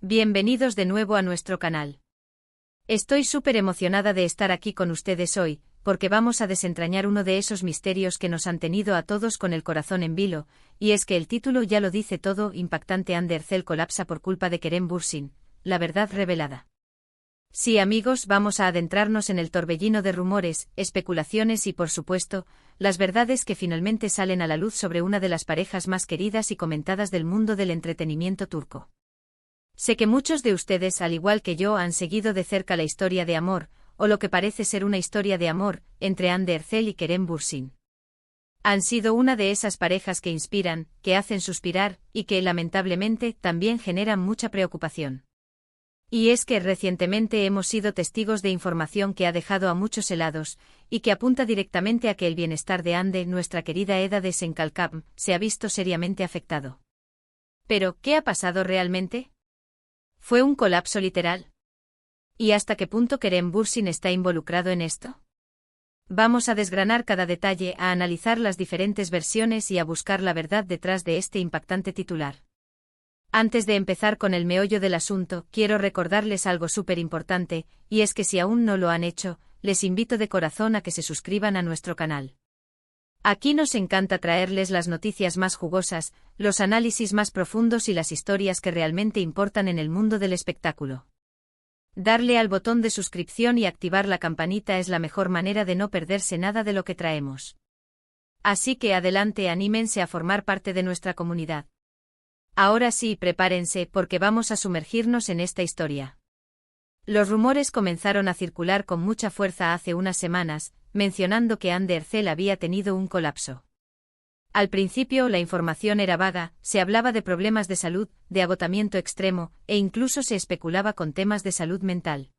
Bienvenidos de nuevo a nuestro canal. Estoy súper emocionada de estar aquí con ustedes hoy, porque vamos a desentrañar uno de esos misterios que nos han tenido a todos con el corazón en vilo, y es que el título ya lo dice todo: impactante, Ander Cell colapsa por culpa de Kerem Bürsin, la verdad revelada. Sí, amigos, vamos a adentrarnos en el torbellino de rumores, especulaciones y, por supuesto, las verdades que finalmente salen a la luz sobre una de las parejas más queridas y comentadas del mundo del entretenimiento turco. Sé que muchos de ustedes, al igual que yo, han seguido de cerca la historia de amor, o lo que parece ser una historia de amor, entre Ander Cell y Kerem Bürsin. Han sido una de esas parejas que inspiran, que hacen suspirar, y que, lamentablemente, también generan mucha preocupación. Y es que recientemente hemos sido testigos de información que ha dejado a muchos helados, y que apunta directamente a que el bienestar de Hande, nuestra querida Eda de Senkalkam, se ha visto seriamente afectado. Pero, ¿qué ha pasado realmente? ¿Fue un colapso literal? ¿Y hasta qué punto Kerem Bürsin está involucrado en esto? Vamos a desgranar cada detalle, a analizar las diferentes versiones y a buscar la verdad detrás de este impactante titular. Antes de empezar con el meollo del asunto, quiero recordarles algo súper importante, y es que si aún no lo han hecho, les invito de corazón a que se suscriban a nuestro canal. Aquí nos encanta traerles las noticias más jugosas, los análisis más profundos y las historias que realmente importan en el mundo del espectáculo. Darle al botón de suscripción y activar la campanita es la mejor manera de no perderse nada de lo que traemos. Así que adelante, anímense a formar parte de nuestra comunidad. Ahora sí, prepárense, porque vamos a sumergirnos en esta historia. Los rumores comenzaron a circular con mucha fuerza hace unas semanas, mencionando que Ander Cell había tenido un colapso. Al principio la información era vaga, se hablaba de problemas de salud, de agotamiento extremo, e incluso se especulaba con temas de salud mental.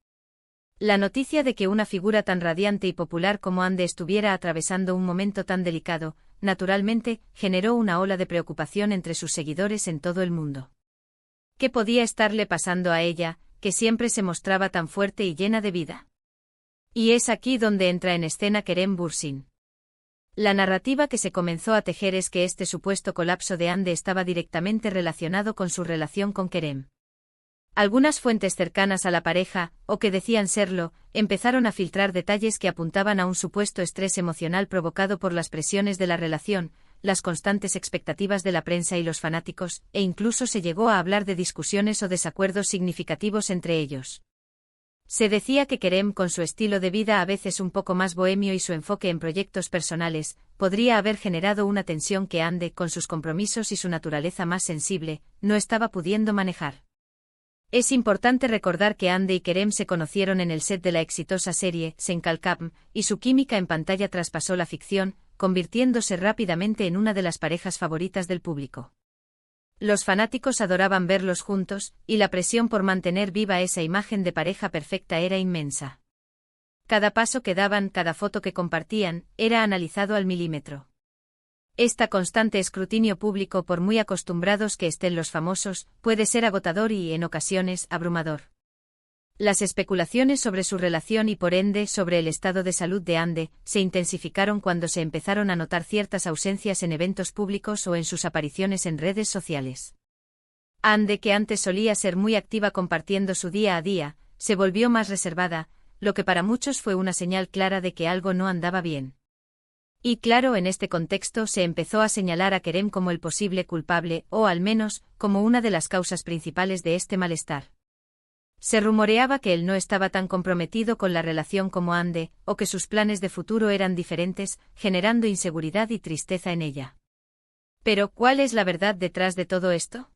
La noticia de que una figura tan radiante y popular como Hande estuviera atravesando un momento tan delicado, naturalmente, generó una ola de preocupación entre sus seguidores en todo el mundo. ¿Qué podía estarle pasando a ella, que siempre se mostraba tan fuerte y llena de vida? Y es aquí donde entra en escena Kerem Bürsin. La narrativa que se comenzó a tejer es que este supuesto colapso de Hande estaba directamente relacionado con su relación con Kerem. Algunas fuentes cercanas a la pareja, o que decían serlo, empezaron a filtrar detalles que apuntaban a un supuesto estrés emocional provocado por las presiones de la relación, las constantes expectativas de la prensa y los fanáticos, e incluso se llegó a hablar de discusiones o desacuerdos significativos entre ellos. Se decía que Kerem, con su estilo de vida a veces un poco más bohemio y su enfoque en proyectos personales, podría haber generado una tensión que Hande, con sus compromisos y su naturaleza más sensible, no estaba pudiendo manejar. Es importante recordar que Hande y Kerem se conocieron en el set de la exitosa serie Senkalkam, y su química en pantalla traspasó la ficción, convirtiéndose rápidamente en una de las parejas favoritas del público. Los fanáticos adoraban verlos juntos, y la presión por mantener viva esa imagen de pareja perfecta era inmensa. Cada paso que daban, cada foto que compartían, era analizado al milímetro. Este constante escrutinio público, por muy acostumbrados que estén los famosos, puede ser agotador y, en ocasiones, abrumador. Las especulaciones sobre su relación y, por ende, sobre el estado de salud de Hande, se intensificaron cuando se empezaron a notar ciertas ausencias en eventos públicos o en sus apariciones en redes sociales. Hande, que antes solía ser muy activa compartiendo su día a día, se volvió más reservada, lo que para muchos fue una señal clara de que algo no andaba bien. Y claro, en este contexto se empezó a señalar a Kerem como el posible culpable, o al menos, como una de las causas principales de este malestar. Se rumoreaba que él no estaba tan comprometido con la relación como Hande, o que sus planes de futuro eran diferentes, generando inseguridad y tristeza en ella. Pero, ¿cuál es la verdad detrás de todo esto?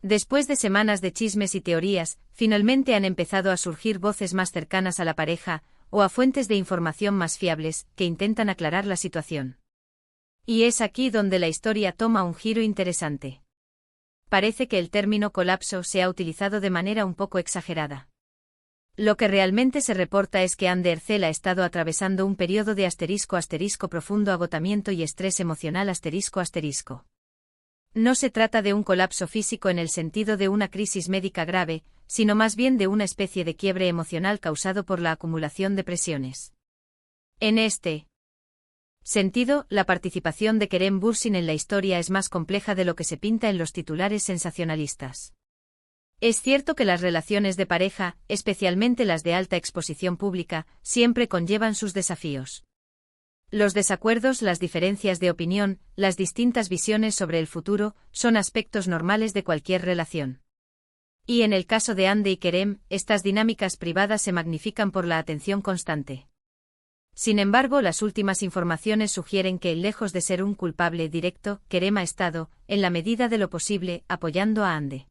Después de semanas de chismes y teorías, finalmente han empezado a surgir voces más cercanas a la pareja, o a fuentes de información más fiables, que intentan aclarar la situación. Y es aquí donde la historia toma un giro interesante. Parece que el término colapso se ha utilizado de manera un poco exagerada. Lo que realmente se reporta es que Ander Cell ha estado atravesando un periodo de ** profundo agotamiento y estrés emocional ***. No se trata de un colapso físico en el sentido de una crisis médica grave, sino más bien de una especie de quiebre emocional causado por la acumulación de presiones. En este sentido, la participación de Kerem Bürsin en la historia es más compleja de lo que se pinta en los titulares sensacionalistas. Es cierto que las relaciones de pareja, especialmente las de alta exposición pública, siempre conllevan sus desafíos. Los desacuerdos, las diferencias de opinión, las distintas visiones sobre el futuro, son aspectos normales de cualquier relación. Y en el caso de Hande y Kerem, estas dinámicas privadas se magnifican por la atención constante. Sin embargo, las últimas informaciones sugieren que, lejos de ser un culpable directo, Kerem ha estado, en la medida de lo posible, apoyando a Hande.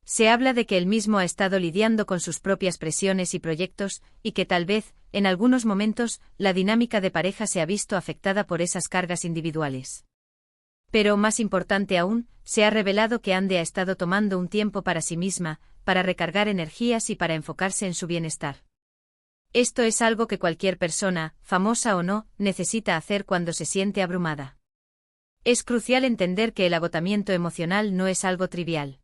Se habla de que él mismo ha estado lidiando con sus propias presiones y proyectos, y que tal vez, en algunos momentos, la dinámica de pareja se ha visto afectada por esas cargas individuales. Pero, más importante aún, se ha revelado que Hande ha estado tomando un tiempo para sí misma, para recargar energías y para enfocarse en su bienestar. Esto es algo que cualquier persona, famosa o no, necesita hacer cuando se siente abrumada. Es crucial entender que el agotamiento emocional no es algo trivial.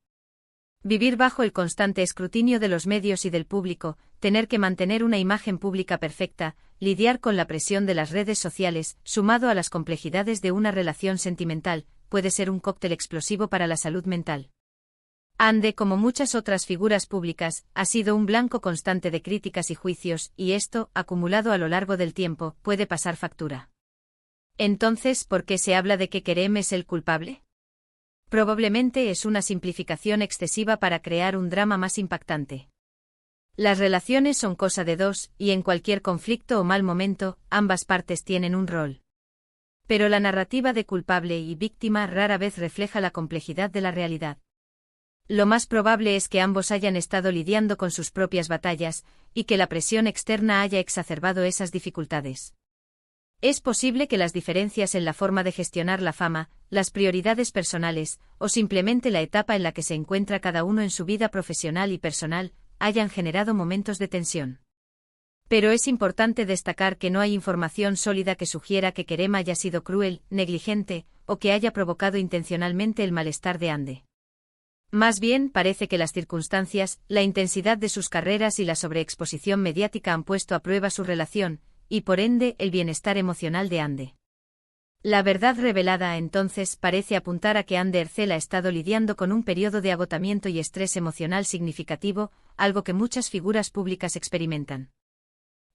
Vivir bajo el constante escrutinio de los medios y del público, tener que mantener una imagen pública perfecta, lidiar con la presión de las redes sociales, sumado a las complejidades de una relación sentimental, puede ser un cóctel explosivo para la salud mental. Hande, como muchas otras figuras públicas, ha sido un blanco constante de críticas y juicios, y esto, acumulado a lo largo del tiempo, puede pasar factura. Entonces, ¿por qué se habla de que Kerem es el culpable? Probablemente es una simplificación excesiva para crear un drama más impactante. Las relaciones son cosa de dos, y en cualquier conflicto o mal momento, ambas partes tienen un rol. Pero la narrativa de culpable y víctima rara vez refleja la complejidad de la realidad. Lo más probable es que ambos hayan estado lidiando con sus propias batallas, y que la presión externa haya exacerbado esas dificultades. Es posible que las diferencias en la forma de gestionar la fama, las prioridades personales, o simplemente la etapa en la que se encuentra cada uno en su vida profesional y personal, hayan generado momentos de tensión. Pero es importante destacar que no hay información sólida que sugiera que Kerem haya sido cruel, negligente, o que haya provocado intencionalmente el malestar de Hande. Más bien, parece que las circunstancias, la intensidad de sus carreras y la sobreexposición mediática han puesto a prueba su relación, y por ende, el bienestar emocional de Hande. La verdad revelada entonces parece apuntar a que Hande Erçel ha estado lidiando con un periodo de agotamiento y estrés emocional significativo, algo que muchas figuras públicas experimentan.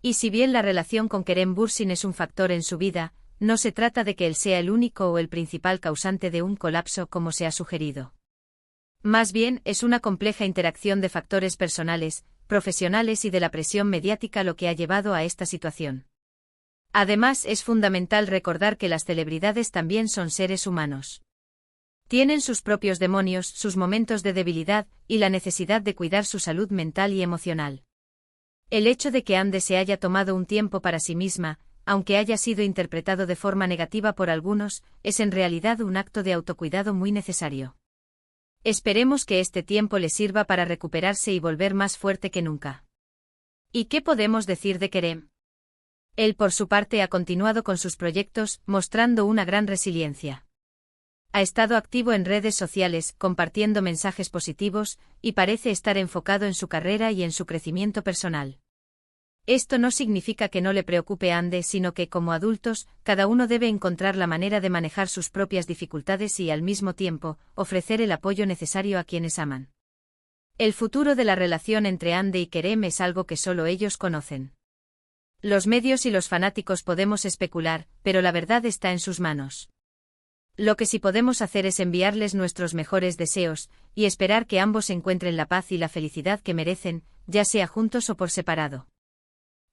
Y si bien la relación con Kerem Bürsin es un factor en su vida, no se trata de que él sea el único o el principal causante de un colapso como se ha sugerido. Más bien, es una compleja interacción de factores personales, profesionales y de la presión mediática lo que ha llevado a esta situación. Además, es fundamental recordar que las celebridades también son seres humanos. Tienen sus propios demonios, sus momentos de debilidad, y la necesidad de cuidar su salud mental y emocional. El hecho de que Hande se haya tomado un tiempo para sí misma, aunque haya sido interpretado de forma negativa por algunos, es en realidad un acto de autocuidado muy necesario. Esperemos que este tiempo le sirva para recuperarse y volver más fuerte que nunca. ¿Y qué podemos decir de Kerem? Él por su parte ha continuado con sus proyectos, mostrando una gran resiliencia. Ha estado activo en redes sociales, compartiendo mensajes positivos, y parece estar enfocado en su carrera y en su crecimiento personal. Esto no significa que no le preocupe a Hande, sino que, como adultos, cada uno debe encontrar la manera de manejar sus propias dificultades y, al mismo tiempo, ofrecer el apoyo necesario a quienes aman. El futuro de la relación entre Hande y Kerem es algo que solo ellos conocen. Los medios y los fanáticos podemos especular, pero la verdad está en sus manos. Lo que sí podemos hacer es enviarles nuestros mejores deseos, y esperar que ambos encuentren la paz y la felicidad que merecen, ya sea juntos o por separado.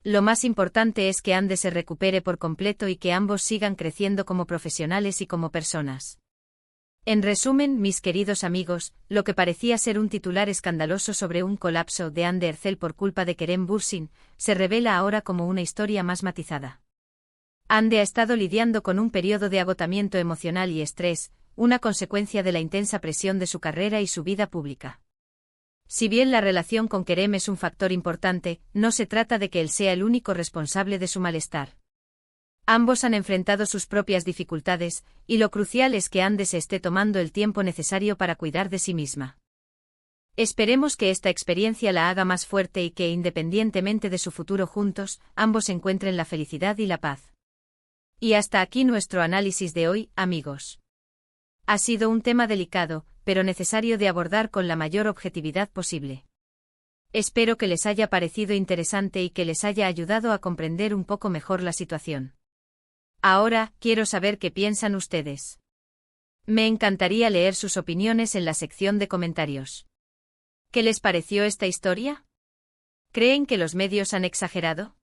Lo más importante es que Hande se recupere por completo y que ambos sigan creciendo como profesionales y como personas. En resumen, mis queridos amigos, lo que parecía ser un titular escandaloso sobre un colapso de Hande Erçel por culpa de Kerem Bürsin, se revela ahora como una historia más matizada. Hande ha estado lidiando con un periodo de agotamiento emocional y estrés, una consecuencia de la intensa presión de su carrera y su vida pública. Si bien la relación con Kerem es un factor importante, no se trata de que él sea el único responsable de su malestar. Ambos han enfrentado sus propias dificultades, y lo crucial es que Hande se esté tomando el tiempo necesario para cuidar de sí misma. Esperemos que esta experiencia la haga más fuerte y que, independientemente de su futuro juntos, ambos encuentren la felicidad y la paz. Y hasta aquí nuestro análisis de hoy, amigos. Ha sido un tema delicado, pero necesario de abordar con la mayor objetividad posible. Espero que les haya parecido interesante y que les haya ayudado a comprender un poco mejor la situación. Ahora, quiero saber qué piensan ustedes. Me encantaría leer sus opiniones en la sección de comentarios. ¿Qué les pareció esta historia? ¿Creen que los medios han exagerado?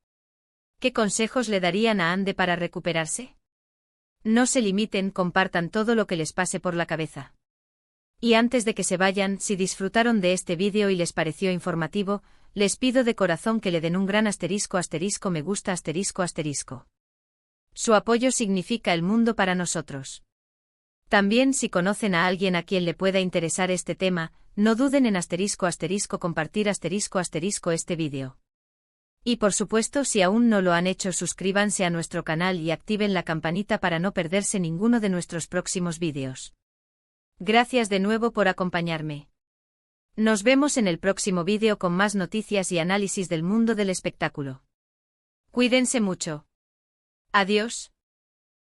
¿Qué consejos le darían a Ande para recuperarse? No se limiten, compartan todo lo que les pase por la cabeza. Y antes de que se vayan, si disfrutaron de este vídeo y les pareció informativo, les pido de corazón que le den un gran *** me gusta ***. Su apoyo significa el mundo para nosotros. También si conocen a alguien a quien le pueda interesar este tema, no duden en *** compartir *** este vídeo. Y por supuesto, si aún no lo han hecho, suscríbanse a nuestro canal y activen la campanita para no perderse ninguno de nuestros próximos vídeos. Gracias de nuevo por acompañarme. Nos vemos en el próximo vídeo con más noticias y análisis del mundo del espectáculo. Cuídense mucho. Adiós.